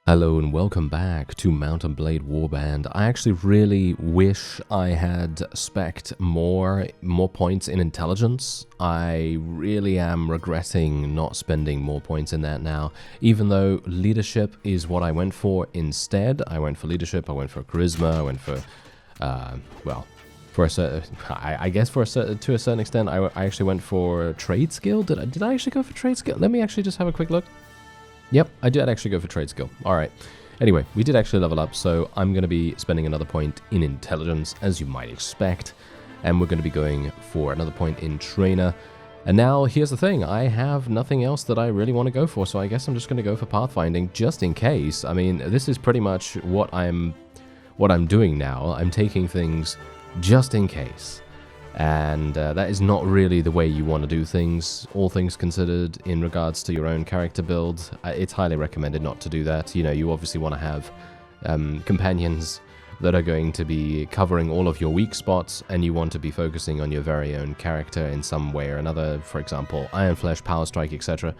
Hello and welcome back to Mount & Blade Warband. I actually really wish I had spec'd more points in intelligence. I really am regretting not spending more points in that now, even though leadership is what I went for instead. I went for leadership, I went for charisma, I went for, well, for a certain, I guess to a certain extent, I actually went for trade skill. Did I actually go for trade skill? Let me actually just have a quick look. Yep, I did actually go for trade skill. Alright. Anyway, we did actually level up, so I'm going to be spending another point in intelligence, as you might expect. And we're going to be going for another point in trainer. And now, here's the thing. I have nothing else that I really want to go for, so I guess I'm just going to go for pathfinding, just in case. I mean, this is pretty much what I'm doing now. I'm taking things just in case. And that is not really the way you want to do things, all things considered, in regards to your own character build. It's highly recommended not to do that. You know, you obviously want to have companions that are going to be covering all of your weak spots, and you want to be focusing on your very own character in some way or another. For example, Iron Flesh, Power Strike, etc.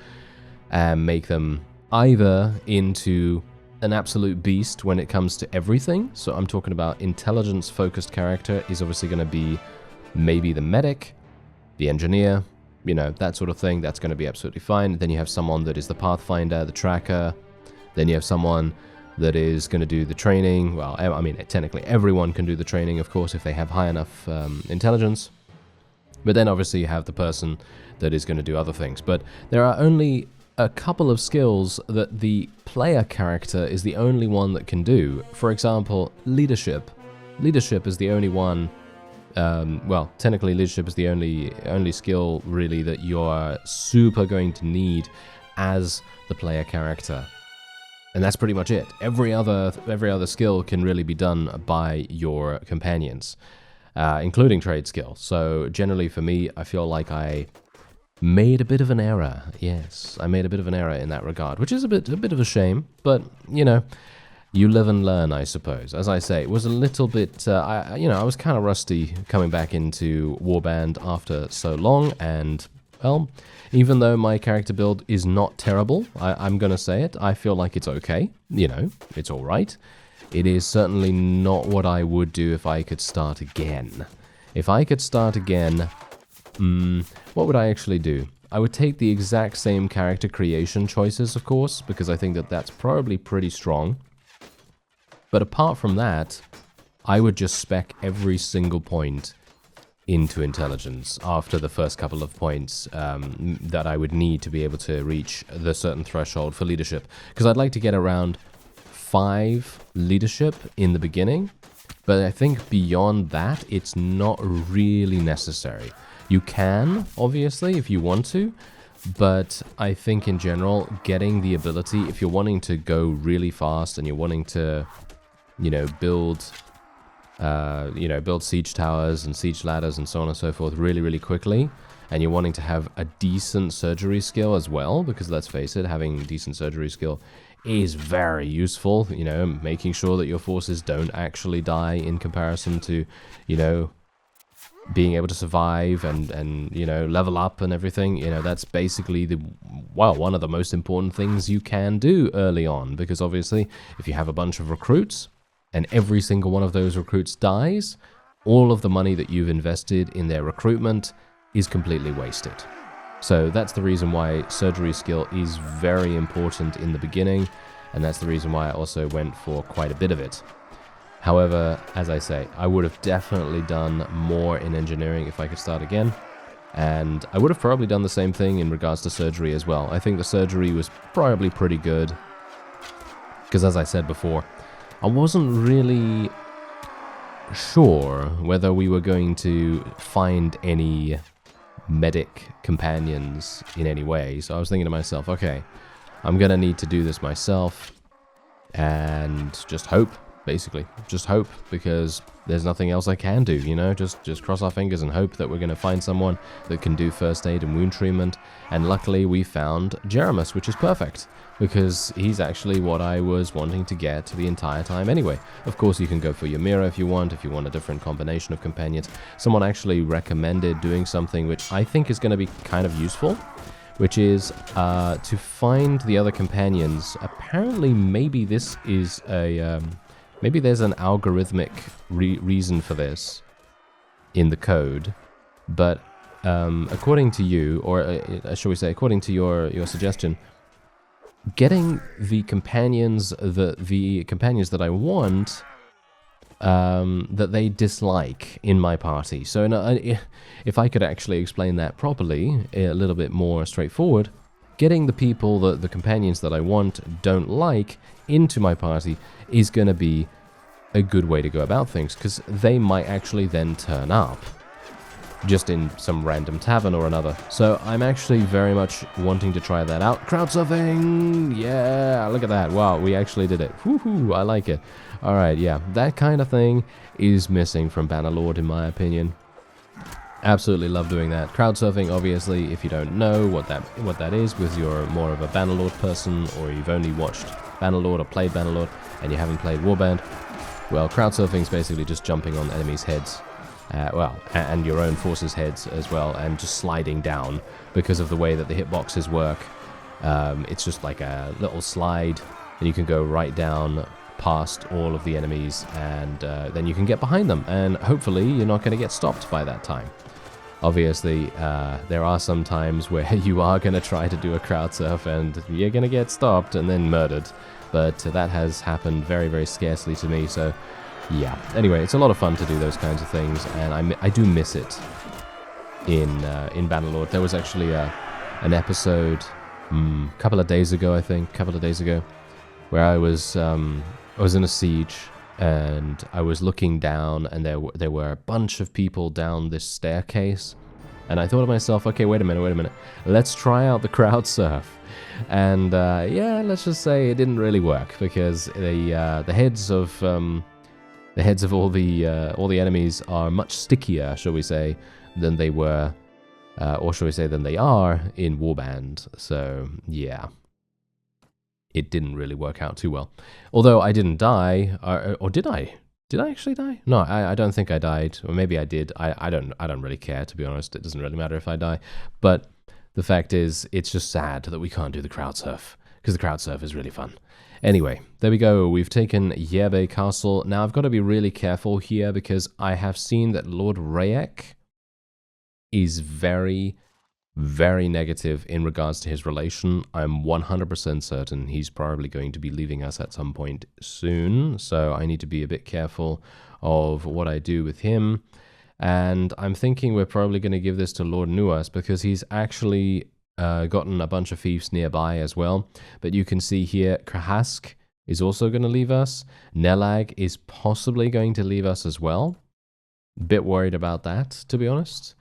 And make them either into an absolute beast when it comes to everything. So I'm talking about intelligence-focused character is obviously going to be maybe the medic, the engineer, you know, that sort of thing. That's going to be absolutely fine. Then you have someone that is the pathfinder, the tracker. Then you have someone that is going to do the training. Well, I mean, technically everyone can do the training, of course, if they have high enough intelligence. But then obviously you have the person that is going to do other things. But there are only a couple of skills that the player character is the only one that can do. For example, leadership. Leadership is the only one. Well, technically leadership is the only skill really that you're super going to need as the player character, and that's pretty much it. Every other skill can really be done by your companions, including trade skill. So generally for me, I feel like I made a bit of an error. Yes, I made a bit of an error in that regard, which is a bit of a shame, but you know, you live and learn, I suppose. As I say, it was a little bit, I was kind of rusty coming back into Warband after so long, and, well, even though my character build is not terrible, I'm going to say it, I feel like it's okay. You know, it's alright. It is certainly not what I would do if I could start again. If I could start again, what would I actually do? I would take the exact same character creation choices, of course, because I think that that's probably pretty strong. But apart from that, I would just spec every single point into intelligence after the first couple of points that I would need to be able to reach the certain threshold for leadership. Because I'd like to get around 5 leadership in the beginning, but I think beyond that, it's not really necessary. You can, obviously, if you want to, but I think in general, getting the ability, if you're wanting to go really fast and you're wanting to, build siege towers and siege ladders and so on and so forth really quickly, and you're wanting to have a decent surgery skill as well, because let's face it, having decent surgery skill is very useful, making sure that your forces don't actually die in comparison to, being able to survive and level up and everything. That's basically one of the most important things you can do early on, because obviously if you have a bunch of recruits and every single one of those recruits dies, all of the money that you've invested in their recruitment is completely wasted. So that's the reason why surgery skill is very important in the beginning, and that's the reason why I also went for quite a bit of it. However, as I say, I would have definitely done more in engineering if I could start again, and I would have probably done the same thing in regards to surgery as well. I think the surgery was probably pretty good, because as I said before, I wasn't really sure whether we were going to find any medic companions in any way. So I was thinking to myself, okay, I'm going to need to do this myself and just hope, basically. Just hope, because there's nothing else I can do, just cross our fingers and hope that we're going to find someone that can do first aid and wound treatment. And luckily we found Jeremus, which is perfect, because he's actually what I was wanting to get the entire time anyway. Of course, you can go for Ymira if you want a different combination of companions. Someone actually recommended doing something which I think is going to be kind of useful, which is to find the other companions. Apparently, maybe this is a... maybe there's an algorithmic reason for this in the code, but according to you, or shall we say, according to your suggestion, getting the companions that I want, that they dislike in my party. So if I could actually explain that properly, a little bit more straightforward, getting the people the companions that I want don't like into my party is going to be a good way to go about things, because they might actually then turn up just in some random tavern or another. So I'm actually very much wanting to try that out. Crowd surfing! Yeah, look at that. Wow, we actually did it. Woohoo, I like it. Alright, yeah, that kind of thing is missing from Bannerlord in my opinion. Absolutely love doing that. Crowd surfing, obviously, if you don't know what that is, because you're more of a Bannerlord person, or you've only watched Bannerlord or played Bannerlord, and you haven't played Warband, well, crowd surfing is basically just jumping on enemies' heads. And your own forces' heads as well, and just sliding down because of the way that the hitboxes work. It's just like a little slide, and you can go right down past all of the enemies, and then you can get behind them, and hopefully you're not going to get stopped by that time. Obviously, there are some times where you are going to try to do a crowd surf, and you're going to get stopped and then murdered, but that has happened very, very scarcely to me, so... yeah. Anyway, it's a lot of fun to do those kinds of things, and I do miss it in Bannerlord. There was actually an episode a couple of days ago, where I was in a siege, and I was looking down, and there were a bunch of people down this staircase, and I thought to myself, okay, wait a minute, let's try out the crowd surf. And yeah, let's just say it didn't really work, because the heads of all the enemies are much stickier, shall we say, than they were, or shall we say, than they are in Warband. So yeah, it didn't really work out too well. Although I didn't die, or did I? Did I actually die? No, I don't think I died, or maybe I did. I don't really care, to be honest. It doesn't really matter if I die. But the fact is, it's just sad that we can't do the crowd surf, because the crowd surf is really fun. Anyway, there we go. We've taken Yerbe Castle. Now, I've got to be really careful here, because I have seen that Lord Rayek is very, very negative in regards to his relation. I'm 100% certain he's probably going to be leaving us at some point soon, so I need to be a bit careful of what I do with him. And I'm thinking we're probably going to give this to Lord Nuas, because he's actually... gotten a bunch of fiefs nearby as well. But you can see here, Krahask is also going to leave us. Nelag is possibly going to leave us as well. Bit worried about that, to be honest.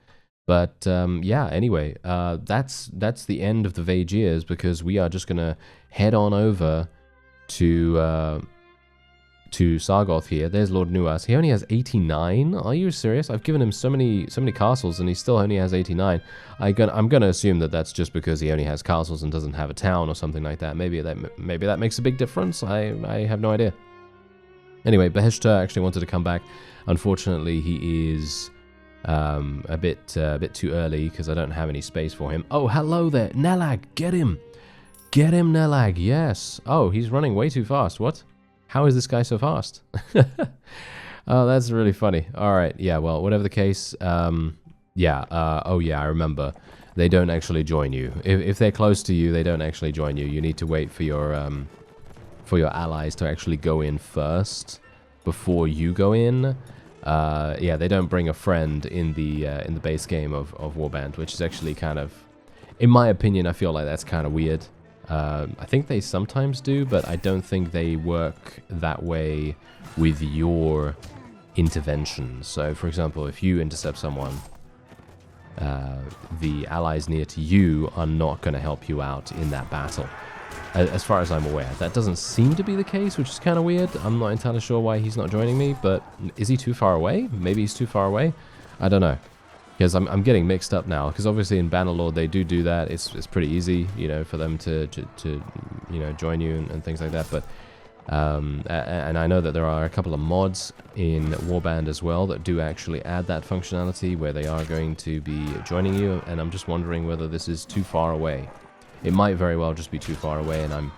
But yeah, anyway, that's the end of the VAEGIRS, because we are just going to head on over to Sargoth here. There's Lord Nuas. He only has 89. Are you serious? I've given him so many castles, and he still only has 89. I'm gonna assume that that's just because he only has castles and doesn't have a town or something like that. Maybe that makes a big difference. I have no idea. Anyway, Beheshta actually wanted to come back. Unfortunately, he is a bit too early, because I don't have any space for him. Oh, hello there, Nelag. Get him, Nelag. Yes. Oh, he's running way too fast. What? How is this guy so fast? Oh, that's really funny. All right, yeah, well, whatever the case, oh yeah, I remember. They don't actually join you. If they're close to you, they don't actually join you. You need to wait for your allies to actually go in first before you go in. Yeah, they don't bring a friend in the base game of Warband, which is actually kind of, in my opinion, I feel like that's kind of weird. I think they sometimes do, but I don't think they work that way with your interventions. So, for example, if you intercept someone, the allies near to you are not going to help you out in that battle, as far as I'm aware. That doesn't seem to be the case, which is kind of weird. I'm not entirely sure why he's not joining me, but is he too far away? Maybe he's too far away? I don't know. Because I'm getting mixed up now, because obviously in Bannerlord they do that. It's pretty easy, you know, for them to you know, join you and things like that. But And I know that there are a couple of mods in Warband as well that do actually add that functionality where they are going to be joining you, and I'm just wondering whether this is too far away. It might very well just be too far away and I'm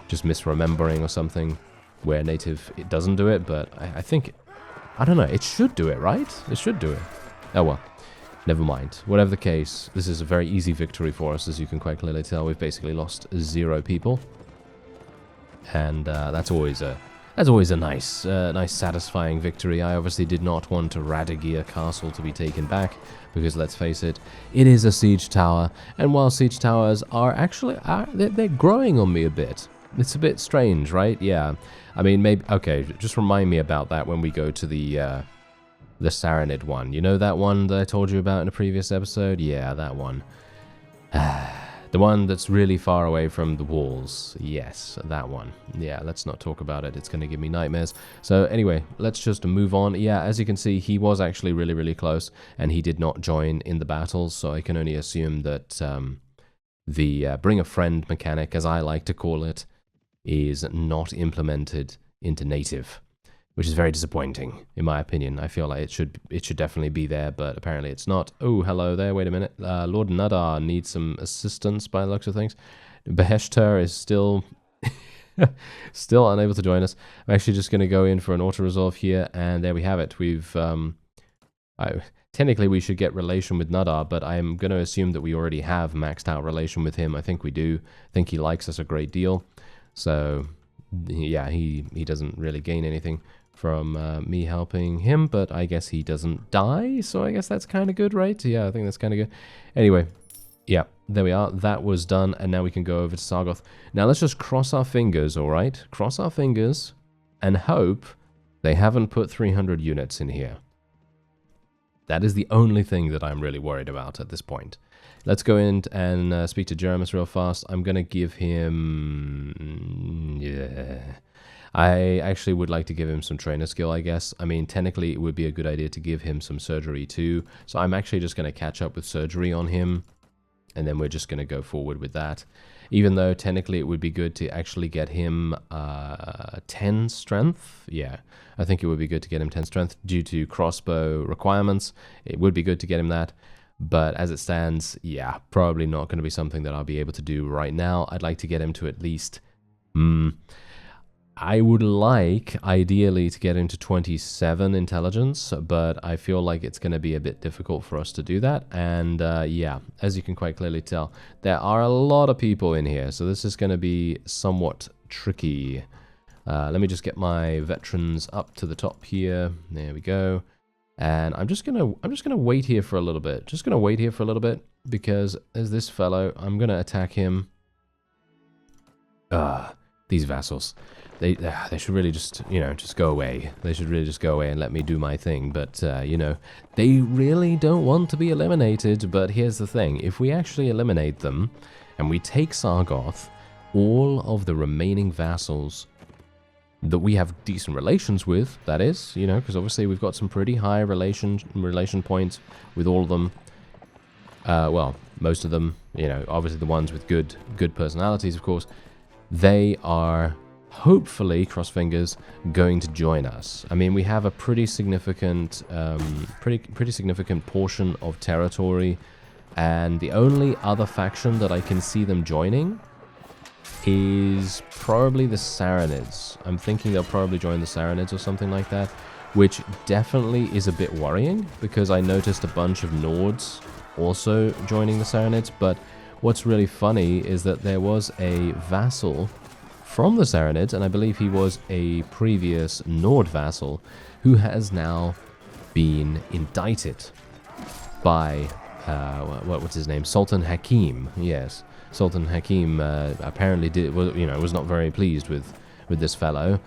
just misremembering or something where native it doesn't do it, but I think, I don't know, it should do it, right? It should do it. Oh well, never mind. Whatever the case, this is a very easy victory for us, as you can quite clearly tell. We've basically lost 0 people. And that's always a nice, satisfying victory. I obviously did not want Radagir Castle to be taken back because, let's face it, it is a siege tower. And while siege towers are actually they're growing on me a bit. It's a bit strange, right? Yeah. I mean, maybe okay. Just remind me about that when we go to the Saranid one. You know that one that I told you about in a previous episode? Yeah, that one. The one that's really far away from the walls. Yes, that one. Yeah, let's not talk about it. It's going to give me nightmares. So anyway, let's just move on. Yeah, as you can see, he was actually really, really close, and he did not join in the battles, so I can only assume that the bring a friend mechanic, as I like to call it, is not implemented into native, which is very disappointing, in my opinion. I feel like it should definitely be there, but apparently it's not. Oh, hello there. Wait a minute. Lord Nadar needs some assistance by the looks of things. Beheshter is still unable to join us. I'm actually just going to go in for an auto-resolve here, and there we have it. We've... technically, we should get relation with Nadar, but I'm going to assume that we already have maxed out relation with him. I think we do. I think he likes us a great deal. So, yeah, he doesn't really gain anything from me helping him, but I guess he doesn't die, so I guess that's kind of good, right? Yeah, I think that's kind of good. Anyway, yeah, there we are. That was done, and now we can go over to Sargoth. Now let's just cross our fingers, all right? Cross our fingers and hope they haven't put 300 units in here. That is the only thing that I'm really worried about at this point. Let's go in and speak to Jeremus real fast. I'm going to give him... yeah... I actually would like to give him some trainer skill, I guess. I mean, technically, it would be a good idea to give him some surgery too. So I'm actually just going to catch up with surgery on him. And then we're just going to go forward with that. Even though, technically, it would be good to actually get him 10 strength. Yeah, I think it would be good to get him 10 strength due to crossbow requirements. It would be good to get him that. But as it stands, yeah, probably not going to be something that I'll be able to do right now. I'd like to get him to at least... I would like, ideally, to get into 27 intelligence, but I feel like it's going to be a bit difficult for us to do that. And yeah, as you can quite clearly tell, there are a lot of people in here, so this is going to be somewhat tricky. Let me just get my veterans up to the top here. There we go. And I'm just gonna wait here for a little bit. Just gonna wait here for a little bit because there's this fellow. I'm gonna attack him. These vassals. They should really just, you know, just go away. They should really just go away and let me do my thing. But, you know, they really don't want to be eliminated. But here's the thing. If we actually eliminate them and we take Sargoth, all of the remaining vassals that we have decent relations with, that is, you know, because obviously we've got some pretty high relation points with all of them. Well, most of them, you know, obviously the ones with good personalities, of course, they are... hopefully, cross fingers, going to join us. I mean, we have a pretty significant, pretty significant portion of territory, and the only other faction that I can see them joining is probably the Saranids. I'm thinking they'll probably join the Saranids or something like that, which definitely is a bit worrying because I noticed a bunch of Nords also joining the Saranids. But what's really funny is that there was a vassal from the Saranids, and I believe he was a previous Nord vassal, who has now been indicted by, what's his name? Sultan Hakim. Yes, Sultan Hakim apparently was not very pleased with this fellow,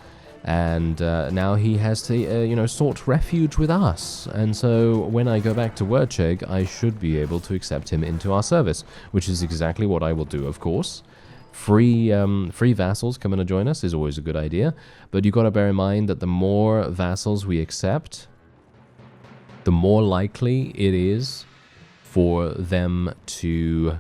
and now he has to, sought refuge with us. And so when I go back to Wurcheg, I should be able to accept him into our service, which is exactly what I will do, of course. Free vassals coming to join us is always a good idea, but you've got to bear in mind that the more vassals we accept, the more likely it is for them to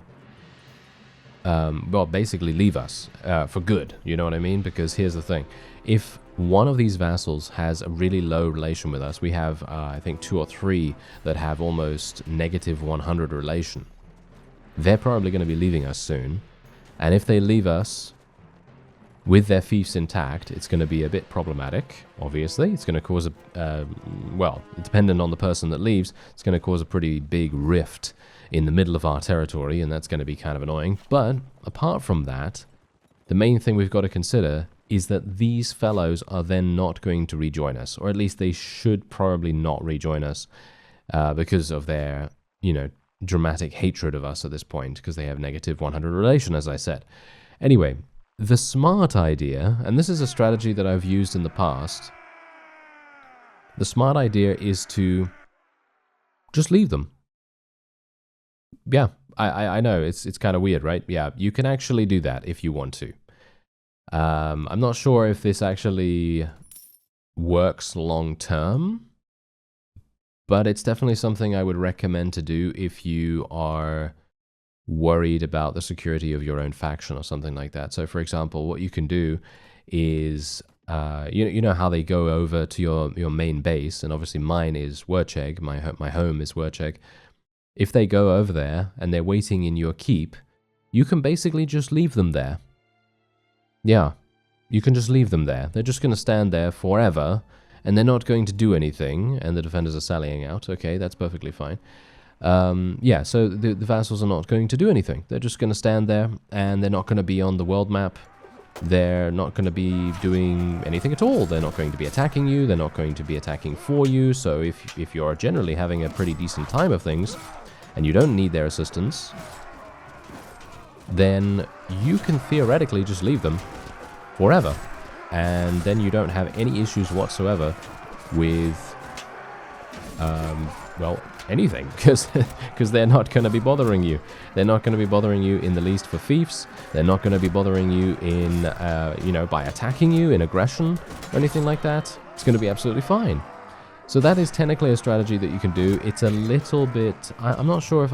well, basically leave us for good, you know what I mean? Because here's the thing. If one of these vassals has a really low relation with us, we have, I think, 2 or 3 that have almost negative 100 relation. They're probably going to be leaving us soon. And if they leave us with their fiefs intact, it's going to be a bit problematic, obviously. It's going to cause a, well, dependent on the person that leaves, it's going to cause a pretty big rift in the middle of our territory, and that's going to be kind of annoying. But apart from that, the main thing we've got to consider is that these fellows are then not going to rejoin us, or at least they should probably not rejoin us because of their, you know, dramatic hatred of us at this point, because they have negative 100 relation, as I said. Anyway, the smart idea, and this is a strategy that I've used in the past, the smart idea is to just leave them. Yeah, I know, it's kind of weird, right? Yeah, you can actually do that if you want to. I'm not sure if this actually works long term, but it's definitely something I would recommend to do if you are worried about the security of your own faction or something like that. So, for example, what you can do is, you know how they go over to your main base, and obviously mine is Wurcheg, my home is Wurcheg. If they go over there and they're waiting in your keep, you can basically just leave them there. Yeah, you can just leave them there. They're just going to stand there forever, and they're not going to do anything, and the defenders are sallying out. Okay, that's perfectly fine. Yeah, so the vassals are not going to do anything. They're just going to stand there, and they're not going to be on the world map. They're not going to be doing anything at all. They're not going to be attacking you. They're not going to be attacking for you. So if you're generally having a pretty decent time of things, and you don't need their assistance, then you can theoretically just leave them forever. And then you don't have any issues whatsoever with, well, anything, because they're not going to be bothering you. They're not going to be bothering you in the least for fiefs. They're not going to be bothering you in, you know, by attacking you in aggression or anything like that. It's going to be absolutely fine. So that is technically a strategy that you can do. It's a little bit, I'm not sure if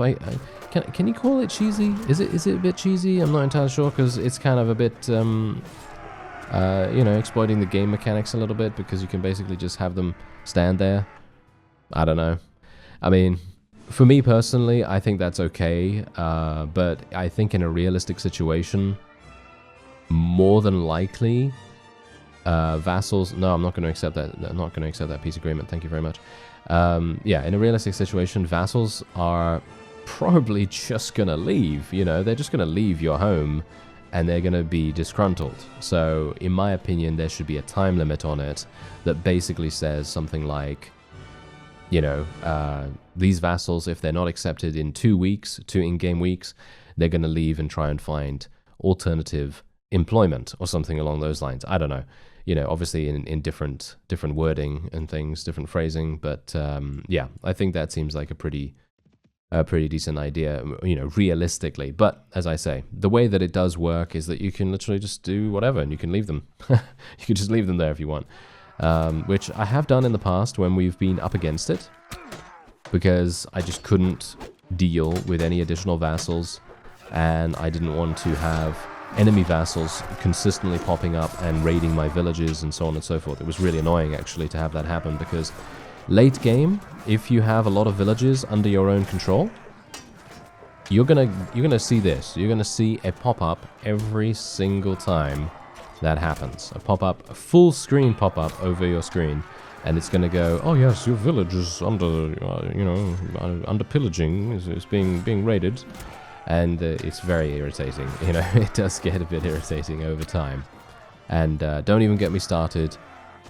can you call it cheesy? Is it a bit cheesy? I'm not entirely sure, because it's kind of a bit, you know, exploiting the game mechanics a little bit, because you can basically just have them stand there. I don't know. I mean, for me personally, I think that's okay, but I think in a realistic situation, more than likely, vassals... No, I'm not going to accept that. I'm not going to accept that peace agreement. Thank you very much. Yeah, in a realistic situation, vassals are probably just going to leave. You know, they're just going to leave your home, and they're going to be disgruntled. So, in my opinion, there should be a time limit on it that basically says something like, you know, these vassals, if they're not accepted in 2 weeks, 2 in-game weeks, they're going to leave and try and find alternative employment or something along those lines. I don't know. You know, obviously in different wording and things, different phrasing, but yeah, I think that seems like a pretty decent idea, you know, realistically. But as I say, the way that it does work is that you can literally just do whatever and you can leave them. You can just leave them there if you want. Which I have done in the past when we've been up against it, because I just couldn't deal with any additional vassals, and I didn't want to have enemy vassals consistently popping up and raiding my villages and so on and so forth. It was really annoying actually to have that happen, because late game, if you have a lot of villages under your own control, you're gonna see this. You're gonna see a pop-up every single time that happens. A pop-up, a full screen pop-up over your screen, and it's going to go, oh yes, your village is under, you know, under pillaging, is being raided, and it's very irritating. You know, it does get a bit irritating over time. And don't even get me started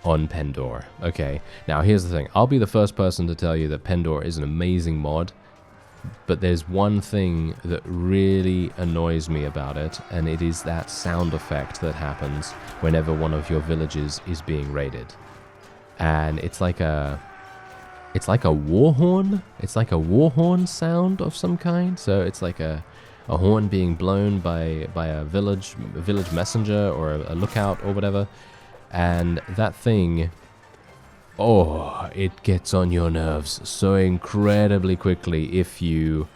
on Pendor. Okay, now here's the thing. I'll be the first person to tell you that Pendor is an amazing mod, but there's one thing that really annoys me about it, and it is that sound effect that happens whenever one of your villages is being raided. And it's like a war horn. It's like a war horn sound of some kind. So it's like a horn being blown by a village messenger or a lookout or whatever. And that thing, oh, it gets on your nerves so incredibly quickly if you're,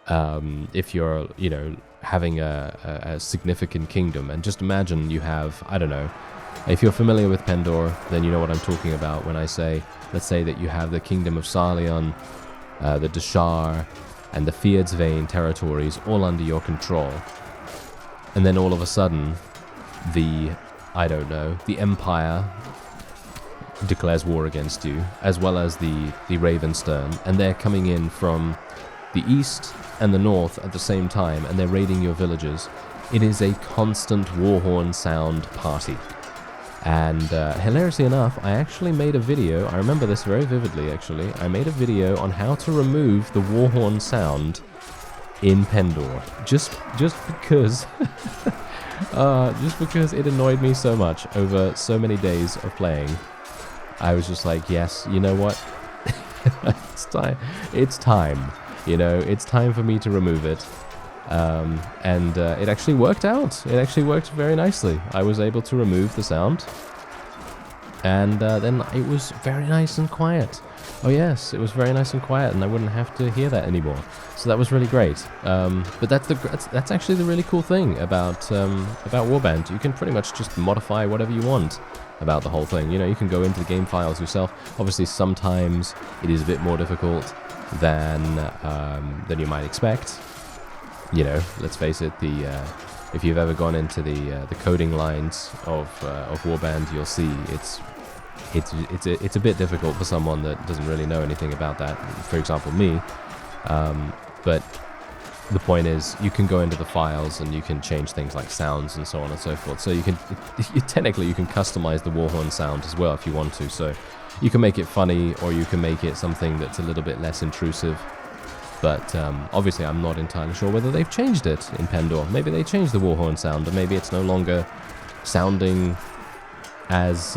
you know, having a significant kingdom. And just imagine you have, I don't know, if you're familiar with Pendor, then you know what I'm talking about when I say, let's say that you have the kingdom of Sarleon, the Deshar, and the Fierdsvain territories all under your control. And then all of a sudden, the Empire declares war against you, as well as the Ravenstern, and they're coming in from the east and the north at the same time, and they're raiding your villages. It is a constant war horn sound party. And hilariously enough, I actually made a video, I remember this very vividly actually, I made a video on how to remove the war horn sound in Pendor, just because just because it annoyed me so much over so many days of playing. I was just like, yes, you know what, it's time, you know, it's time for me to remove it. And it actually worked out. It actually worked very nicely. I was able to remove the sound, and then it was very nice and quiet. Oh yes, it was very nice and quiet, and I wouldn't have to hear that anymore. So that was really great. But that's actually the really cool thing about Warband. You can pretty much just modify whatever you want about the whole thing. You know, you can go into the game files yourself. Obviously, sometimes it is a bit more difficult than you might expect. You know, let's face it, if you've ever gone into the coding lines of Warband, you'll see it's a bit difficult for someone that doesn't really know anything about that. For example, me. But the point is, you can go into the files and you can change things like sounds and so on and so forth. So you can technically you can customize the warhorn sound as well if you want to. So you can make it funny, or you can make it something that's a little bit less intrusive. But obviously I'm not entirely sure whether they've changed it in Pendor. Maybe they changed the warhorn sound, or maybe it's no longer sounding as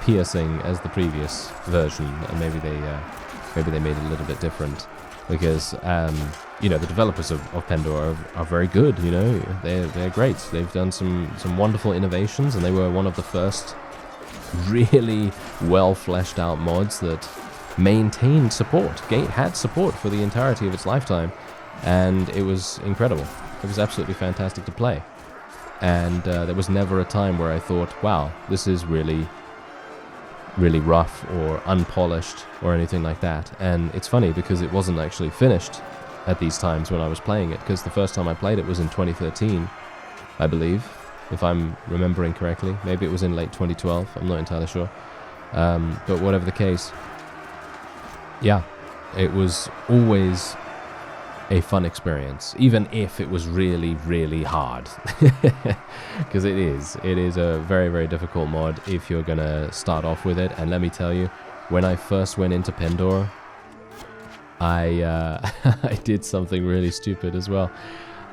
piercing as the previous version, and maybe they made it a little bit different. Because you know, the developers of Pendor are very good. You know, they're great. They've done some wonderful innovations, and they were one of the first really well fleshed out mods that maintained support, had support for the entirety of its lifetime, and it was incredible. It was absolutely fantastic to play, and there was never a time where I thought, wow, this is really rough or unpolished or anything like that. And it's funny because it wasn't actually finished at these times when I was playing it, because the first time I played it was in 2013, I believe, if I'm remembering correctly. Maybe it was in late 2012, I'm not entirely sure. But whatever the case, yeah, it was always a fun experience, even if it was really, really hard. Because it is a very, very difficult mod if you're gonna start off with it. And let me tell you, when I first went into Pendor, I I did something really stupid as well.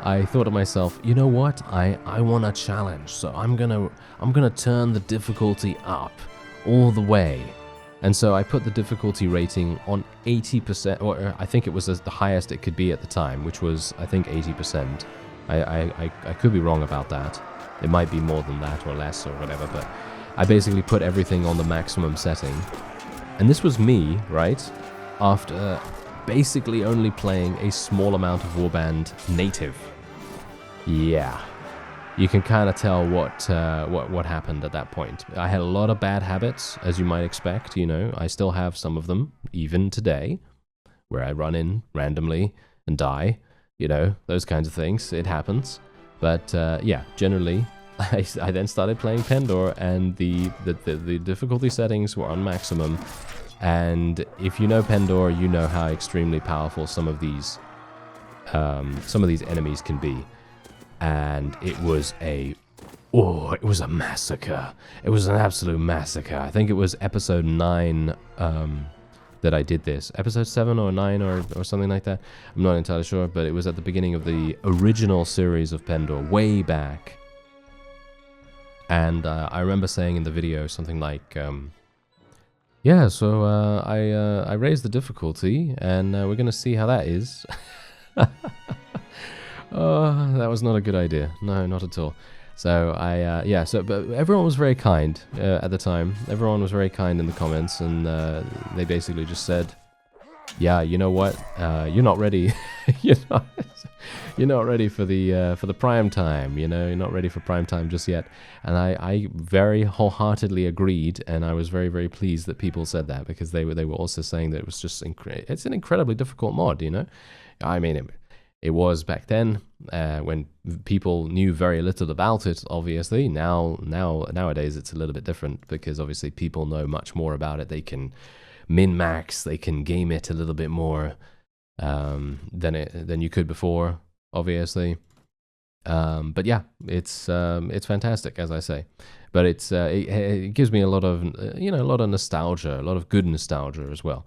I thought to myself, you know what, I want a challenge, so I'm gonna turn the difficulty up all the way. And so I put the difficulty rating on 80%, or I think it was the highest it could be at the time, which was, I think, 80%. I could be wrong about that. It might be more than that or less or whatever, but I basically put everything on the maximum setting. And this was me, right, after basically only playing a small amount of Warband native. Yeah. You can kind of tell what happened at that point. I had a lot of bad habits, as you might expect. You know, I still have some of them, even today, where I run in randomly and die. You know, those kinds of things. It happens. But yeah, generally, I then started playing Pendor, and the difficulty settings were on maximum. And if you know Pendor, you know how extremely powerful some of these enemies can be. And it was a massacre. It was an absolute massacre. I think it was episode 9 that I did this. Episode 7 or 9 or something like that. I'm not entirely sure, but it was at the beginning of the original series of Pendor, way back. And I remember saying in the video something like, yeah, so I raised the difficulty, and we're going to see how that is. Oh, that was not a good idea. No, not at all. So but everyone was very kind at the time. Everyone was very kind in the comments, and they basically just said, Yeah, you know what? You're not ready. you're not, you're not ready for the prime time. You know, you're not ready for prime time just yet. And I very wholeheartedly agreed, and I was very, very pleased that people said that, because they were also saying that it was just it's an incredibly difficult mod. You know, I mean, it was back then when people knew very little about it. Obviously, nowadays it's a little bit different, because obviously people know much more about it. They can min-max, they can game it a little bit more than you could before, obviously. But yeah, it's fantastic, as I say. But it gives me a lot of a lot of nostalgia, a lot of good nostalgia as well.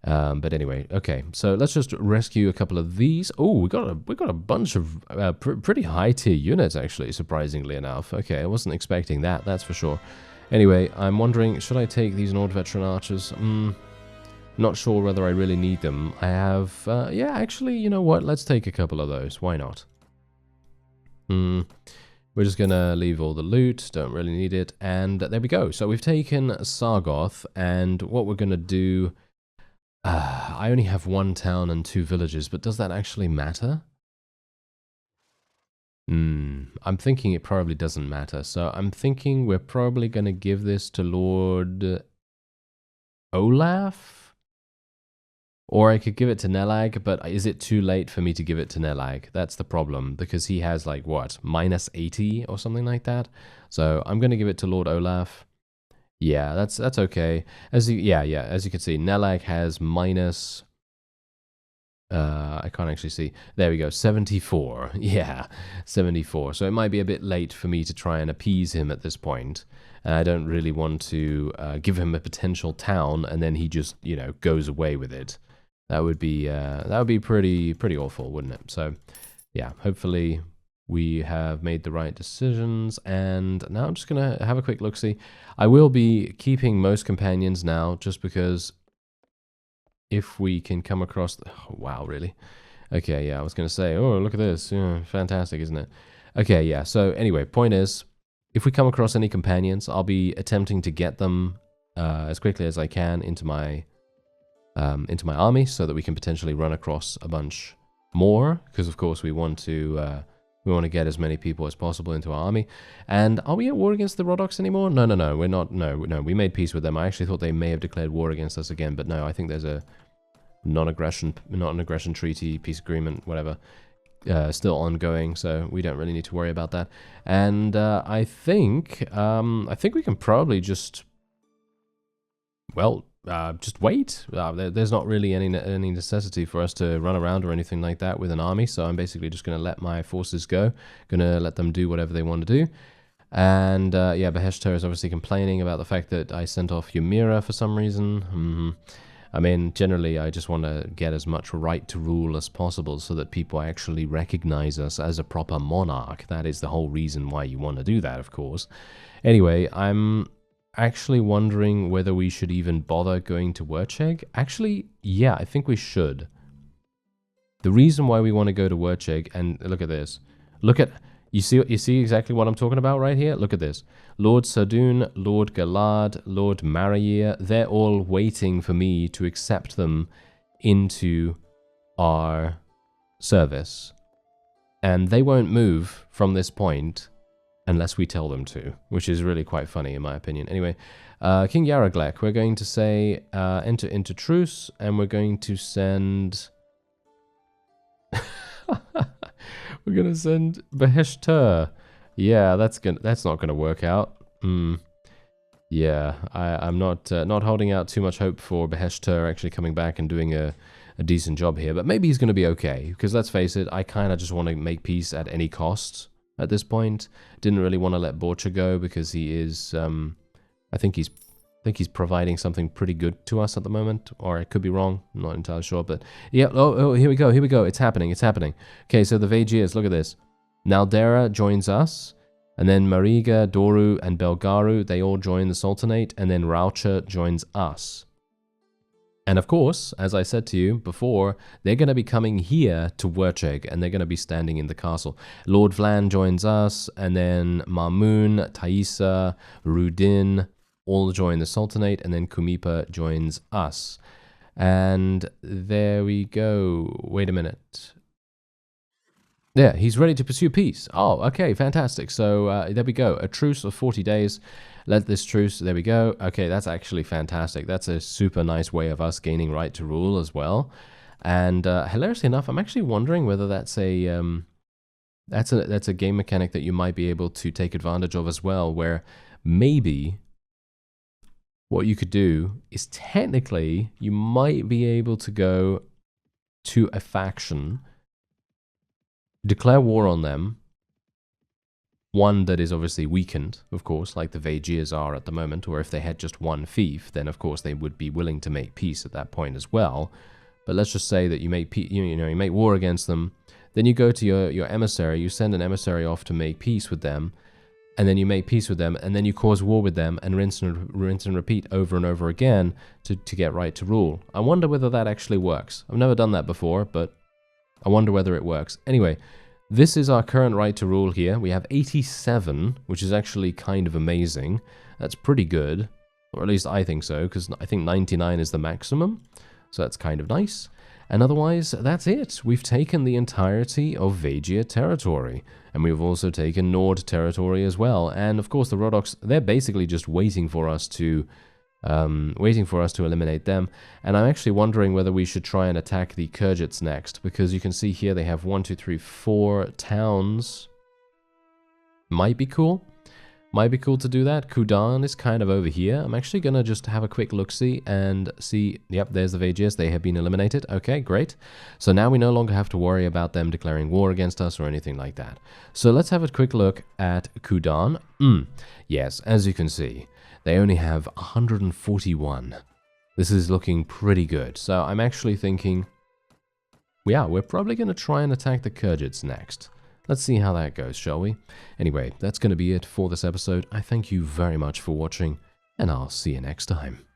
But anyway, okay. So let's just rescue a couple of these. Oh, we got a bunch of pretty high tier units, actually, surprisingly enough. Okay, I wasn't expecting that. That's for sure. Anyway, I'm wondering, should I take these Nord veteran archers? Not sure whether I really need them. I have, yeah, actually, you know what? Let's take a couple of those. Why not? We're just gonna leave all the loot. Don't really need it. And there we go. So we've taken Sargoth, and what we're gonna do... I only have 1 town and 2 villages, but does that actually matter? I'm thinking it probably doesn't matter. So I'm thinking we're probably going to give this to Lord Olaf? Or I could give it to Nelag, but is it too late for me to give it to Nelag? That's the problem, because he has like, what, minus 80 or something like that? So I'm going to give it to Lord Olaf. Yeah, that's okay. As you can see, Nelag has minus... I can't actually see. There we go, 74. Yeah, 74. So it might be a bit late for me to try and appease him at this point. And I don't really want to give him a potential town and then he just, goes away with it. That would be pretty awful, wouldn't it? So, yeah, hopefully we have made the right decisions. And now I'm just gonna have a quick look-see. I will be keeping most companions now, just because if we can come across... Oh, wow, really? Okay, yeah, I was going to say, oh, look at this. Yeah, fantastic, isn't it? Okay, yeah, so anyway, point is, if we come across any companions, I'll be attempting to get them as quickly as I can into my army, so that we can potentially run across a bunch more, because of course we want to get as many people as possible into our army. And are we at war against the Rodox anymore? No, we're not. No, we made peace with them. I actually thought they may have declared war against us again, but no, I think there's a non-aggression treaty, peace agreement, whatever, still ongoing, so we don't really need to worry about that. And I think we can probably just, well, just wait. There's not really any necessity for us to run around or anything like that with an army, so I'm basically just going to let my forces go, going to let them do whatever they want to do. And yeah, Beheshtar is obviously complaining about the fact that I sent off Ymira for some reason. I mean, generally, I just want to get as much right to rule as possible so that people actually recognize us as a proper monarch. That is the whole reason why you want to do that, of course. Anyway, I'm actually wondering whether we should even bother going to Wurcheg. Actually, yeah, I think we should. The reason why we want to go to Wurcheg, and look at this. You see exactly what I'm talking about right here? Look at this. Lord Sardun, Lord Galad, Lord Marayir, they're all waiting for me to accept them into our service. And they won't move from this point unless we tell them to, which is really quite funny in my opinion. Anyway, King Yaraglek, we're going to say enter into truce, and we're going to send... We're gonna send Beheshtar. Yeah, that's not gonna work out. Yeah, I'm not holding out too much hope for Beheshtar actually coming back and doing a decent job here. But maybe he's gonna be okay, because let's face it, I kind of just want to make peace at any cost at this point. Didn't really want to let Borcha go because he is I think he's providing something pretty good to us at the moment, or I could be wrong. I'm not entirely sure, but yeah. Oh, here we go. It's happening. Okay, so the VAEGIRS, look at this. Naldera joins us, and then Mariga, Doru, and Belgaru, they all join the Sultanate, and then Raucha joins us. And of course, as I said to you before, they're going to be coming here to Wurcheg, and they're going to be standing in the castle. Lord Vlan joins us, and then Mamun, Thaisa, Rudin, all join the Sultanate, and then Kumipa joins us. And there we go. Wait a minute. Yeah, he's ready to pursue peace. Oh, okay, fantastic. So there we go. A truce of 40 days. Let this truce, there we go. Okay, that's actually fantastic. That's a super nice way of us gaining right to rule as well. And hilariously enough, I'm actually wondering whether that's a game mechanic that you might be able to take advantage of as well, where maybe what you could do is technically you might be able to go to a faction, declare war on them, one that is obviously weakened, of course, like the VAEGIRS are at the moment, or if they had just one fief, then of course they would be willing to make peace at that point as well. But let's just say that you make you make war against them, then you go to your emissary, you send an emissary off to make peace with them, and then you make peace with them, and then you cause war with them, and rinse and repeat over and over again to get right to rule. I wonder whether that actually works. I've never done that before, but I wonder whether it works. Anyway, this is our current right to rule here. We have 87, which is actually kind of amazing. That's pretty good, or at least I think so, because I think 99 is the maximum, so that's kind of nice. And otherwise, that's it. We've taken the entirety of VAEGIR territory, and we've also taken Nord territory as well. And of course, the Rhodoks, they're basically just waiting for us to eliminate them. And I'm actually wondering whether we should try and attack the Kyrgyz next, because you can see here they have 1, 2, 3, 4 towns. Might be cool. Might be cool to do that. Kudan is kind of over here. I'm actually going to just have a quick look-see and see. Yep, there's the VAEGIRS. They have been eliminated. Okay, great. So now we no longer have to worry about them declaring war against us or anything like that. So let's have a quick look at Kudan. Yes, as you can see, they only have 141. This is looking pretty good. So I'm actually thinking, yeah, we're probably going to try and attack the Kyrgyz next. Let's see how that goes, shall we? Anyway, that's going to be it for this episode. I thank you very much for watching, and I'll see you next time.